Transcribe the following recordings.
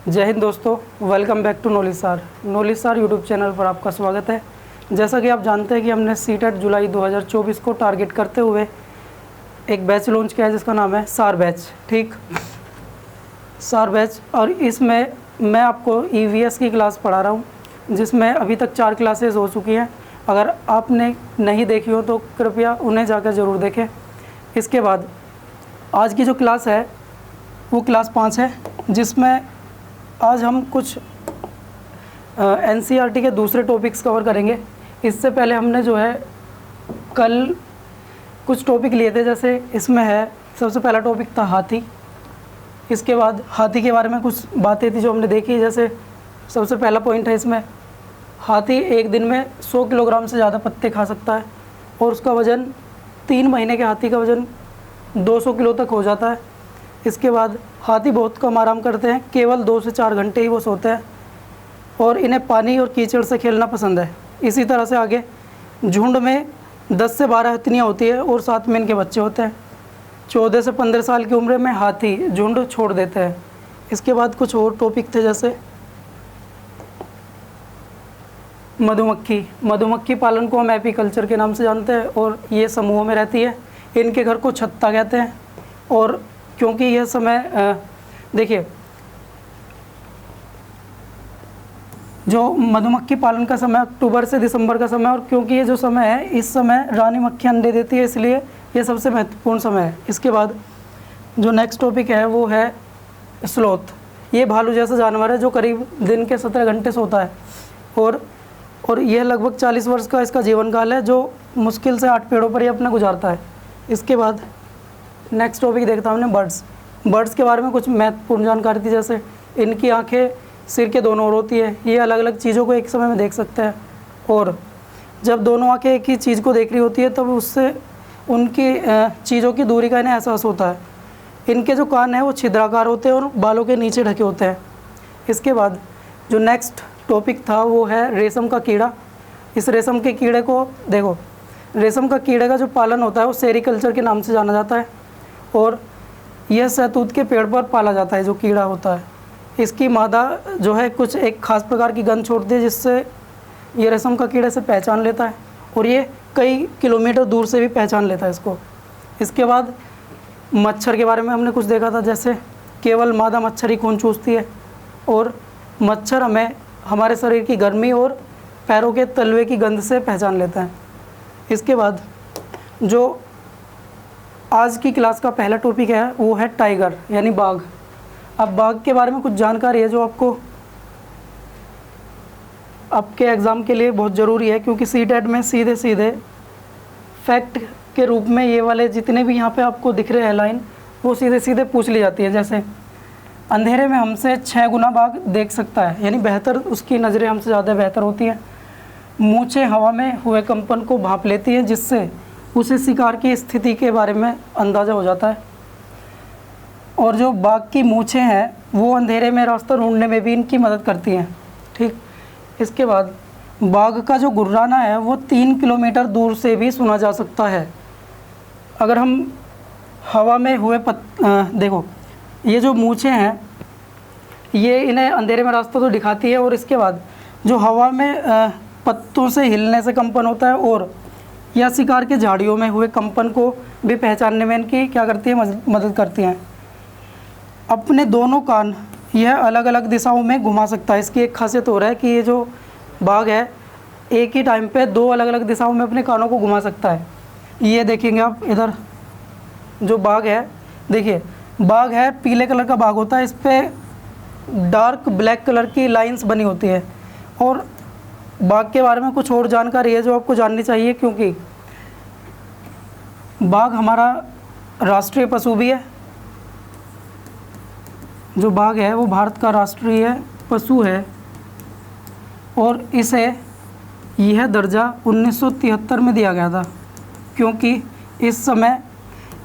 जय हिंद दोस्तों, welcome back to knowledge सार यूट्यूब चैनल पर आपका स्वागत है। जैसा कि आप जानते हैं कि हमने सीटेट जुलाई 2024 को टारगेट करते हुए एक बैच लॉन्च किया है जिसका नाम है सार बैच। ठीक, सार बैच। और इसमें मैं आपको ईवीएस की क्लास पढ़ा रहा हूँ जिसमें अभी तक 4 क्लासेस हो चुकी हैं। अगर आपने नहीं देखी हो तो कृपया उन्हें जाकर ज़रूर देखें। इसके बाद आज की जो क्लास है वो क्लास 5 है, जिसमें आज हम कुछ एनसीईआरटी के दूसरे टॉपिक्स कवर करेंगे। इससे पहले हमने जो है कल कुछ टॉपिक लिए थे, जैसे इसमें है सबसे पहला टॉपिक था हाथी। इसके बाद हाथी के बारे में कुछ बातें थी जो हमने देखी, जैसे सबसे पहला पॉइंट है इसमें हाथी एक दिन में 100 किलोग्राम से ज़्यादा पत्ते खा सकता है और उसका वज़न 3 महीने के हाथी का वज़न 200 किलो तक हो जाता है। इसके बाद हाथी बहुत कम आराम करते हैं, केवल 2 से 4 घंटे ही वो सोते हैं और इन्हें पानी और कीचड़ से खेलना पसंद है। इसी तरह से आगे झुंड में 10 से 12 हथनियाँ होती है और साथ में इनके बच्चे होते हैं। 14 से 15 साल की उम्र में हाथी झुंड छोड़ देते हैं। इसके बाद कुछ और टॉपिक थे, जैसे मधुमक्खी पालन को हम एपीकल्चर के नाम से जानते हैं और ये समूहों में रहती है। इनके घर को छत्ता कहते हैं। और क्योंकि यह समय देखिए, जो मधुमक्खी पालन का समय अक्टूबर से दिसंबर का समय, और क्योंकि ये जो समय है इस समय रानी मक्खी अंडे देती है, इसलिए ये सबसे महत्वपूर्ण समय है। इसके बाद जो नेक्स्ट टॉपिक है वो है स्लोथ। ये भालू जैसा जानवर है जो करीब दिन के 17 घंटे सोता है और यह लगभग 40 वर्ष का इसका जीवन काल है, जो मुश्किल से 8 पेड़ों पर ही अपना गुजारता है। इसके बाद नेक्स्ट टॉपिक देखता हूँ हमने बर्ड्स के बारे में कुछ महत्वपूर्ण जानकारी थी, जैसे इनकी आंखें सिर के दोनों ओर होती है। ये अलग अलग चीज़ों को एक समय में देख सकते हैं और जब दोनों आंखें एक ही चीज़ को देख रही होती है तब उससे उनकी चीज़ों की दूरी का इन्हें एहसास होता है। इनके जो कान हैं वो छिद्राकार होते हैं और बालों के नीचे ढके होते हैं। इसके बाद जो नेक्स्ट टॉपिक था वो है रेशम का कीड़ा। इस रेशम के कीड़े को देखो, रेशम का कीड़े का जो पालन होता है वो सेरीकल्चर के नाम से जाना जाता है और यह शहतूत के पेड़ पर पाला जाता है। जो कीड़ा होता है इसकी मादा जो है कुछ एक खास प्रकार की गंध छोड़ती है, जिससे ये रेशम का कीड़े से पहचान लेता है और ये कई किलोमीटर दूर से भी पहचान लेता है इसको। इसके बाद मच्छर के बारे में हमने कुछ देखा था, जैसे केवल मादा मच्छर ही खून चूसती है और मच्छर हमें हमारे शरीर की गर्मी और पैरों के तलवे की गंध से पहचान लेता है। इसके बाद जो आज की क्लास का पहला टॉपिक है वो है टाइगर यानी बाघ। अब बाघ के बारे में कुछ जानकारी है जो आपको आपके एग्ज़ाम के लिए बहुत ज़रूरी है, क्योंकि सीटेट में सीधे सीधे फैक्ट के रूप में ये वाले जितने भी यहाँ पे आपको दिख रहे हैं लाइन वो सीधे सीधे पूछ ली जाती है। जैसे अंधेरे में हमसे 6 गुना बाघ देख सकता है, यानी बेहतर उसकी नज़रें हमसे ज़्यादा बेहतर होती हैं। मूंछें हवा में हुए कंपन को भांप लेती हैं, जिससे उसे शिकार की स्थिति के बारे में अंदाज़ा हो जाता है। और जो बाघ की मूंछें हैं वो अंधेरे में रास्ता ढूंढने में भी इनकी मदद करती हैं। ठीक, इसके बाद बाघ का जो गुर्राना है वो 3 किलोमीटर दूर से भी सुना जा सकता है। अगर हम हवा में हुए देखो, ये जो मूंछें हैं ये इन्हें अंधेरे में रास्ता तो दिखाती है और इसके बाद जो हवा में पत्तों से हिलने से कंपन होता है और या शिकार के झाड़ियों में हुए कंपन को भी पहचानने में इनकी क्या करती है, मदद करती हैं। अपने दोनों कान यह अलग अलग दिशाओं में घुमा सकता है। इसकी एक खासियत हो रहा है कि ये जो बाघ है एक ही टाइम पे 2 अलग अलग दिशाओं में अपने कानों को घुमा सकता है। ये देखेंगे आप, इधर जो बाघ है, देखिए बाघ है पीले कलर का बाघ होता है, इस पर डार्क ब्लैक कलर की लाइंस बनी होती है। और बाघ के बारे में कुछ और जानकारी है जो आपको जाननी चाहिए, क्योंकि बाघ हमारा राष्ट्रीय पशु भी है। जो बाघ है वो भारत का राष्ट्रीय पशु है और इसे यह दर्जा 1973 में दिया गया था, क्योंकि इस समय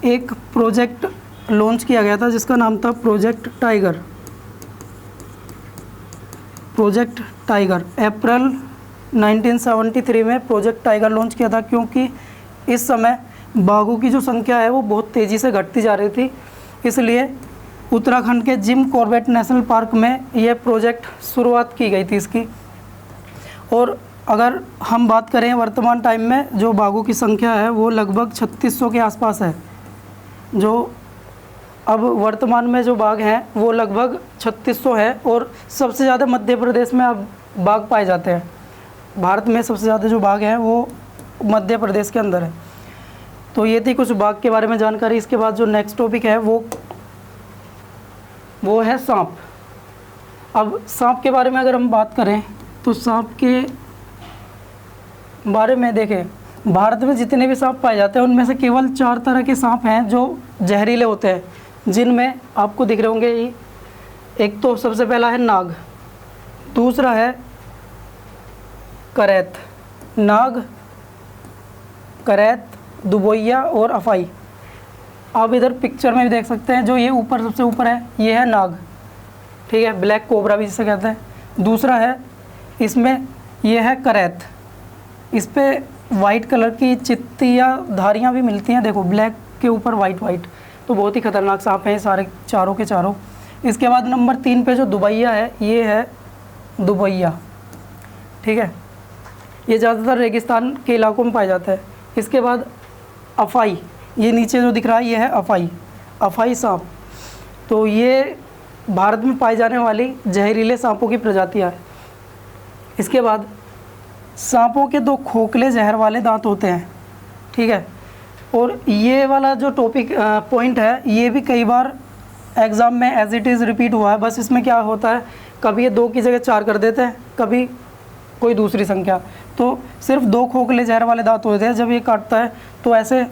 एक प्रोजेक्ट लॉन्च किया गया था जिसका नाम था प्रोजेक्ट टाइगर। अप्रैल 1973 में प्रोजेक्ट टाइगर लॉन्च किया था, क्योंकि इस समय बाघों की जो संख्या है वो बहुत तेज़ी से घटती जा रही थी, इसलिए उत्तराखंड के जिम कॉर्बेट नेशनल पार्क में यह प्रोजेक्ट शुरुआत की गई थी इसकी। और अगर हम बात करें वर्तमान टाइम में जो बाघों की संख्या है वो लगभग 3600 के आसपास है। जो अब वर्तमान में जो बाघ हैं वो लगभग 3600 है और सबसे ज़्यादा मध्य प्रदेश में अब बाघ पाए जाते हैं। भारत में सबसे ज़्यादा जो बाघ हैं वो मध्य प्रदेश के अंदर है। तो ये थी कुछ बाघ के बारे में जानकारी। इसके बाद जो नेक्स्ट टॉपिक है वो है सांप। अब सांप के बारे में अगर हम बात करें तो सांप के बारे में देखें, भारत में जितने भी सांप पाए जाते हैं उनमें से केवल 4 तरह के सांप हैं जो जहरीले होते हैं, जिनमें आपको दिख रहे होंगे ये। एक तो सबसे पहला है नाग, दूसरा है करैत, नाग, करैत, दुबोइया और अफाई। आप इधर पिक्चर में भी देख सकते हैं, जो ये ऊपर सबसे ऊपर है ये है नाग, ठीक है, ब्लैक कोबरा भी जिसे कहते हैं। दूसरा है इसमें ये है करैत, इस पे वाइट कलर की चित्ती या धारियाँ भी मिलती हैं, देखो ब्लैक के ऊपर वाइट। तो बहुत ही खतरनाक सांप हैं सारे चारों के चारों। इसके बाद नंबर 3 पे जो दुबैया है ये है दुबैया, ठीक है, ये ज़्यादातर रेगिस्तान के इलाकों में पाया जाता है। इसके बाद अफाई, ये नीचे जो दिख रहा है ये है अफाई सांप। तो ये भारत में पाई जाने वाली जहरीले सांपों की प्रजातियाँ है। इसके बाद सांपों के 2 खोखले जहर वाले दांत होते हैं, ठीक है। और ये वाला जो टॉपिक पॉइंट है ये भी कई बार एग्ज़ाम में एज इट इज़ रिपीट हुआ है। बस इसमें क्या होता है, कभी ये 2 की जगह 4 कर देते हैं, कभी कोई दूसरी संख्या। तो सिर्फ 2 खोखले जहर वाले दांत होते हैं। जब ये काटता है तो ऐसे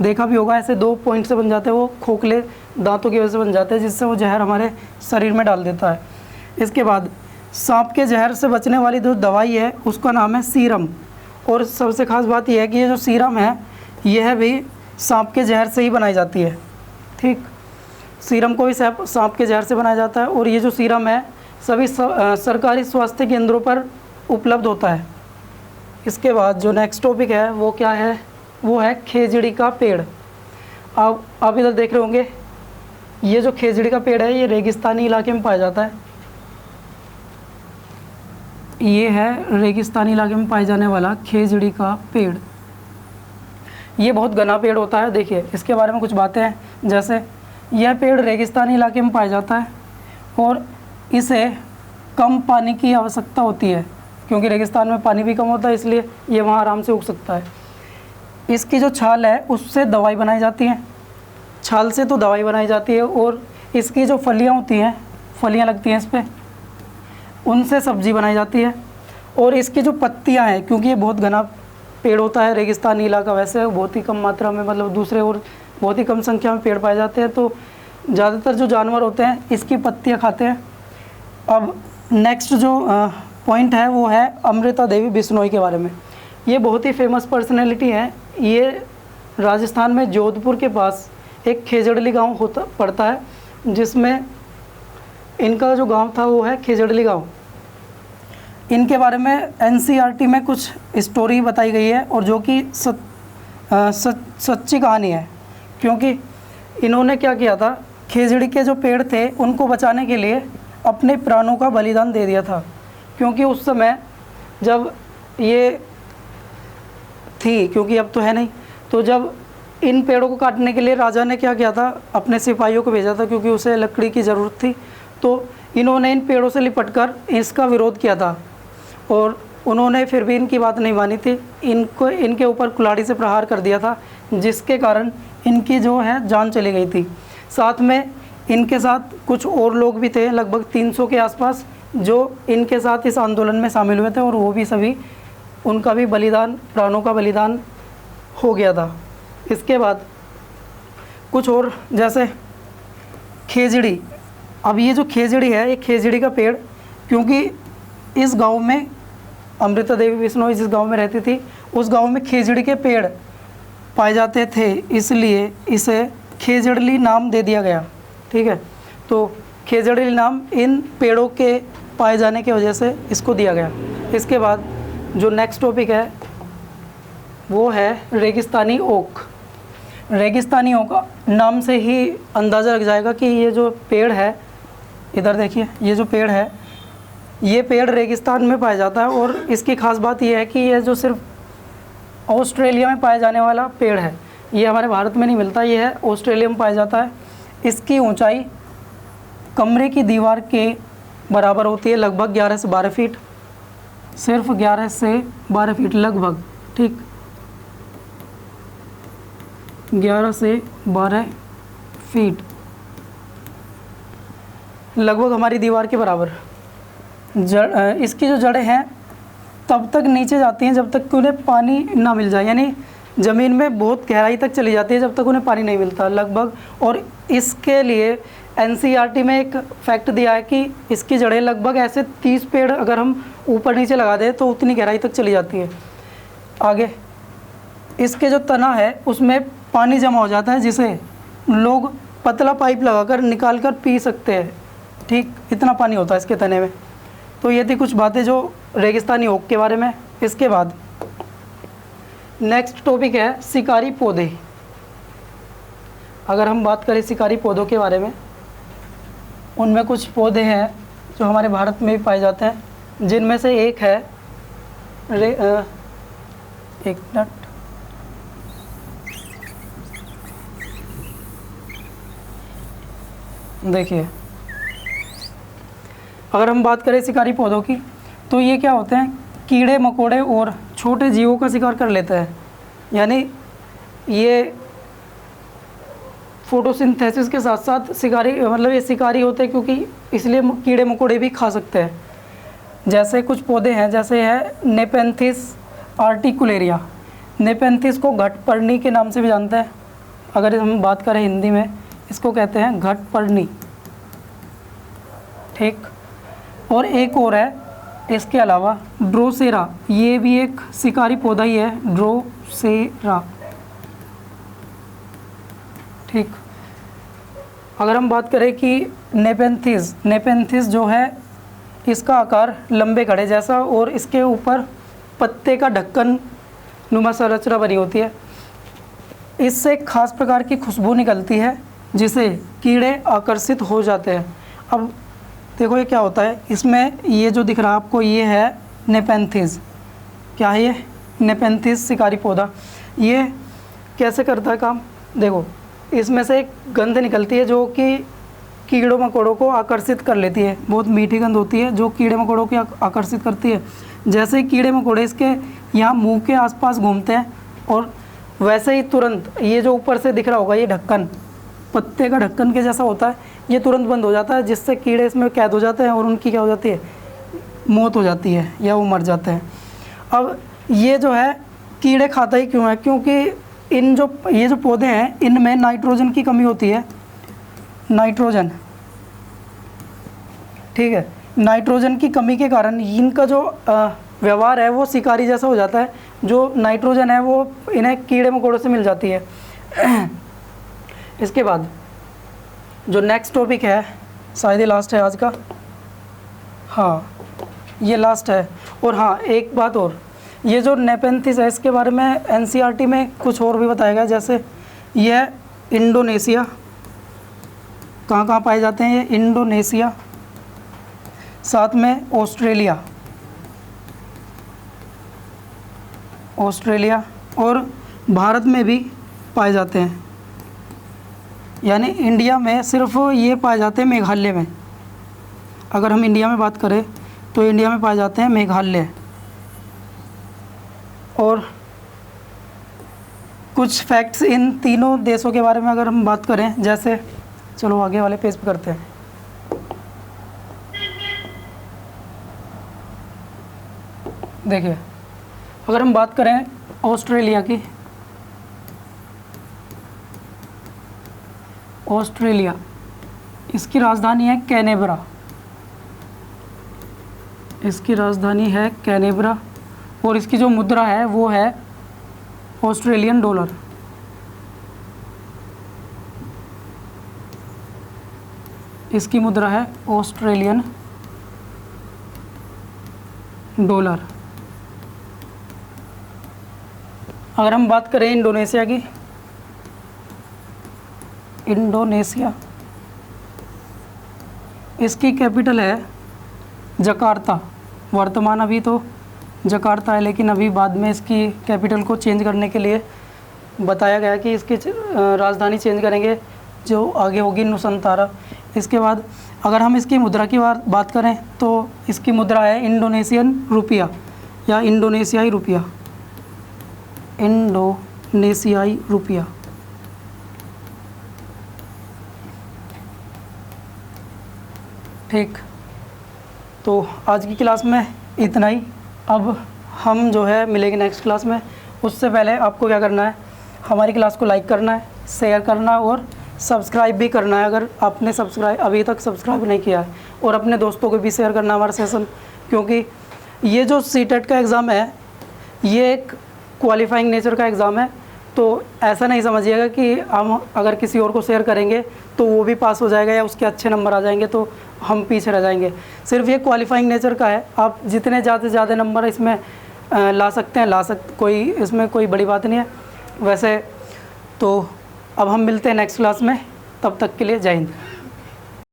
देखा भी होगा, ऐसे 2 पॉइंट से बन जाते हैं, वो खोखले दांतों की वजह से बन जाते हैं, जिससे वो जहर हमारे शरीर में डाल देता है। इसके बाद सांप के जहर से बचने वाली जो दवाई है उसका नाम है सीरम। और सबसे ख़ास बात यह है कि ये जो सीरम है यह भी सांप के जहर से ही बनाई जाती है, ठीक। सीरम को भी सांप के जहर से बनाया जाता है। और ये जो सीरम है सभी सरकारी स्वास्थ्य केंद्रों पर उपलब्ध होता है। इसके बाद जो नेक्स्ट टॉपिक है वो क्या है, वो है खेजड़ी का पेड़। आप इधर देख रहे होंगे, ये जो खेजड़ी का पेड़ है ये रेगिस्तानी इलाके में पाया जाता है। ये है रेगिस्तानी इलाके में पाए जाने वाला खेजड़ी का पेड़। ये बहुत घना पेड़ होता है। देखिए इसके बारे में कुछ बातें हैं, जैसे यह पेड़ रेगिस्तानी इलाके में पाया जाता है और इसे कम पानी की आवश्यकता होती है, क्योंकि रेगिस्तान में पानी भी कम होता है, इसलिए ये वहाँ आराम से उग सकता है। इसकी जो छाल है उससे दवाई बनाई जाती है, छाल से तो दवाई बनाई जाती है। और इसकी जो फलियाँ होती हैं, फलियाँ लगती हैं इस पर, उनसे सब्ज़ी बनाई जाती है। और इसकी जो पत्तियां हैं, क्योंकि ये बहुत घना पेड़ होता है, रेगिस्तानी इलाका वैसे बहुत ही कम मात्रा में, मतलब दूसरे और बहुत ही कम संख्या में पेड़ पाए जाते हैं, तो ज़्यादातर जो जानवर होते हैं इसकी पत्तियां खाते हैं। अब नेक्स्ट जो पॉइंट है वो है अमृता देवी बिश्नोई के बारे में। ये बहुत ही फेमस पर्सनैलिटी हैं। ये राजस्थान में जोधपुर के पास एक खेजड़ली गाँव पड़ता है, जिसमें इनका जो गांव था वो है खेजड़ली गांव। इनके बारे में NCERT में कुछ स्टोरी बताई गई है, और जो कि सच्ची कहानी है। क्योंकि इन्होंने क्या किया था, खेजड़ी के जो पेड़ थे उनको बचाने के लिए अपने प्राणों का बलिदान दे दिया था। क्योंकि उस समय जब ये थी, क्योंकि अब तो है नहीं, तो जब इन पेड़ों को काटने के लिए राजा ने क्या किया था, अपने सिपाहियों को भेजा था, क्योंकि उसे लकड़ी की ज़रूरत थी। तो इन्होंने इन पेड़ों से लिपटकर इसका विरोध किया था, और उन्होंने फिर भी इनकी बात नहीं मानी थी। इनके ऊपर कुल्हाड़ी से प्रहार कर दिया था, जिसके कारण इनकी जो है जान चली गई थी। साथ में इनके साथ कुछ और लोग भी थे, लगभग 300 के आसपास, जो इनके साथ इस आंदोलन में शामिल हुए थे, और वो भी सभी, उनका भी बलिदान, प्राणों का बलिदान हो गया था। इसके बाद कुछ और, जैसे खेजड़ी। अब ये जो खेजड़ी है, ये खेजड़ी का पेड़, क्योंकि इस गांव में अमृता देवी बिश्नोई जिस गांव में रहती थी, उस गांव में खेजड़ी के पेड़ पाए जाते थे, इसलिए इसे खेजड़ली नाम दे दिया गया, ठीक है। तो खेजड़ली नाम इन पेड़ों के पाए जाने की वजह से इसको दिया गया। इसके बाद जो नेक्स्ट टॉपिक है वो है रेगिस्तानी ओक। रेगिस्तानियों का नाम से ही अंदाज़ा लग जाएगा कि ये जो पेड़ है, इधर देखिए, ये जो पेड़ है, ये पेड़ रेगिस्तान में पाया जाता है। और इसकी ख़ास बात ये है कि ये जो सिर्फ ऑस्ट्रेलिया में पाया जाने वाला पेड़ है, ये हमारे भारत में नहीं मिलता, ये है ऑस्ट्रेलिया में पाया जाता है। इसकी ऊंचाई कमरे की दीवार के बराबर होती है, लगभग 11 से 12 फीट, सिर्फ 11 से 12 फीट लगभग, ठीक, 11 से 12 फीट लगभग हमारी दीवार के बराबर। इसकी जो जड़ें हैं तब तक नीचे जाती हैं जब तक कि उन्हें पानी ना मिल जाए, यानी ज़मीन में बहुत गहराई तक चली जाती है जब तक उन्हें पानी नहीं मिलता लगभग। और इसके लिए एनसीईआरटी में एक फैक्ट दिया है कि इसकी जड़ें लगभग ऐसे 30 पेड़ अगर हम ऊपर नीचे लगा दें तो उतनी गहराई तक चली जाती है। आगे इसके जो तना है उसमें पानी जमा हो जाता है, जिसे लोग पतला पाइप लगाकर निकाल कर पी सकते हैं, ठीक, इतना पानी होता है इसके तने में। तो ये थी कुछ बातें जो रेगिस्तानी ओक के बारे में। इसके बाद नेक्स्ट टॉपिक है शिकारी पौधे। अगर हम बात करें शिकारी पौधों के बारे में, उनमें कुछ पौधे हैं जो हमारे भारत में भी पाए जाते हैं, जिनमें से एक है एक मिनट, देखिए, अगर हम बात करें शिकारी पौधों की तो ये क्या होते हैं, कीड़े मकोड़े और छोटे जीवों का शिकार कर लेते हैं। यानी ये फोटोसिंथेसिस के साथ साथ शिकारी, मतलब ये शिकारी होते हैं क्योंकि इसलिए कीड़े मकोड़े भी खा सकते हैं। जैसे कुछ पौधे हैं, जैसे है नेपेंथिस आर्टिकुलेरिया। नेपेंथिस को घटपर्णी के नाम से भी जानते हैं, अगर हम बात करें हिंदी में इसको कहते हैं घटपर्णी, ठीक। और एक और है इसके अलावा ड्रोसेरा, ये भी एक शिकारी पौधा ही है, ड्रोसेरा, ठीक। अगर हम बात करें कि नेपेंथिस जो है इसका आकार लंबे घड़े जैसा और इसके ऊपर पत्ते का ढक्कन नुमा संरचना बनी होती है। इससे एक खास प्रकार की खुशबू निकलती है जिसे कीड़े आकर्षित हो जाते हैं। अब देखो ये क्या होता है, इसमें ये जो दिख रहा है आपको, ये है नेपेंथिस। क्या है ये? नेपेंथिस शिकारी पौधा। ये कैसे करता है काम, देखो, इसमें से एक गंध निकलती है जो कि कीड़ों मकोड़ों को आकर्षित कर लेती है। बहुत मीठी गंध होती है जो कीड़े मकोड़ों को आकर्षित करती है। जैसे ही कीड़े मकोड़े इसके यहाँ मुंह के आसपास घूमते हैं और वैसे ही तुरंत ये जो ऊपर से दिख रहा होगा, ये ढक्कन पत्ते का ढक्कन के जैसा होता है, ये तुरंत बंद हो जाता है, जिससे कीड़े इसमें कैद हो जाते हैं और उनकी क्या हो जाती है, मौत हो जाती है या वो मर जाते हैं। अब ये जो है कीड़े खाता ही क्यों है, क्योंकि ये जो पौधे हैं इनमें नाइट्रोजन की कमी होती है, नाइट्रोजन, ठीक है। नाइट्रोजन की कमी के कारण इनका जो व्यवहार है वो शिकारी जैसा हो जाता है। जो नाइट्रोजन है वो इन्हें कीड़े मकोड़ों से मिल जाती है। इसके बाद जो नेक्स्ट टॉपिक है, शायद ये लास्ट है आज का, हाँ ये लास्ट है। और हाँ एक बात और, ये जो नेपेंथिस है इसके बारे में एनसीईआरटी में कुछ और भी बताया गया। जैसे यह इंडोनेशिया, कहाँ पाए जाते हैं ये, इंडोनेशिया, साथ में ऑस्ट्रेलिया और भारत में भी पाए जाते हैं। यानी इंडिया में सिर्फ ये पाए जाते हैं मेघालय में। अगर हम इंडिया में बात करें तो इंडिया में पाए जाते हैं मेघालय। और कुछ फैक्ट्स इन तीनों देशों के बारे में अगर हम बात करें, जैसे चलो आगे वाले पेज पे करते हैं। देखिए अगर हम बात करें ऑस्ट्रेलिया की, ऑस्ट्रेलिया, इसकी राजधानी है कैनबरा, इसकी राजधानी है कैनबरा और इसकी जो मुद्रा है वो है ऑस्ट्रेलियन डॉलर। इसकी मुद्रा है ऑस्ट्रेलियन डॉलर। अगर हम बात करें इंडोनेशिया की, इंडोनेशिया। इसकी कैपिटल है जकार्ता। वर्तमान अभी तो जकार्ता है, लेकिन अभी बाद में इसकी कैपिटल को चेंज करने के लिए बताया गया कि इसकी राजधानी चेंज करेंगे, जो आगे होगी नुसंतारा। इसके बाद अगर हम इसकी मुद्रा की बात करें तो इसकी मुद्रा है इंडोनेशियन रुपया या इंडोनेशियाई रुपया। इंडोनेशियाई रुपया। ठीक, तो आज की क्लास में इतना ही। अब हम जो है मिलेंगे नेक्स्ट क्लास में। उससे पहले आपको क्या करना है, हमारी क्लास को लाइक करना है, शेयर करना है और सब्सक्राइब भी करना है अगर आपने अभी तक सब्सक्राइब नहीं किया है, और अपने दोस्तों को भी शेयर करना है हमारा सेशन। क्योंकि ये जो सीटेट का एग्ज़ाम है ये एक क्वालिफाइंग नेचर का एग्ज़ाम है, तो ऐसा नहीं समझिएगा कि हम अगर किसी और को शेयर करेंगे तो वो भी पास हो जाएगा या उसके अच्छे नंबर आ जाएंगे तो हम पीछे रह जाएंगे। सिर्फ ये क्वालिफाइंग नेचर का है, आप जितने ज़्यादा से ज़्यादा नंबर इसमें ला सकते हैं कोई इसमें कोई बड़ी बात नहीं है वैसे। तो अब हम मिलते हैं नेक्स्ट क्लास में, तब तक के लिए जय हिंद।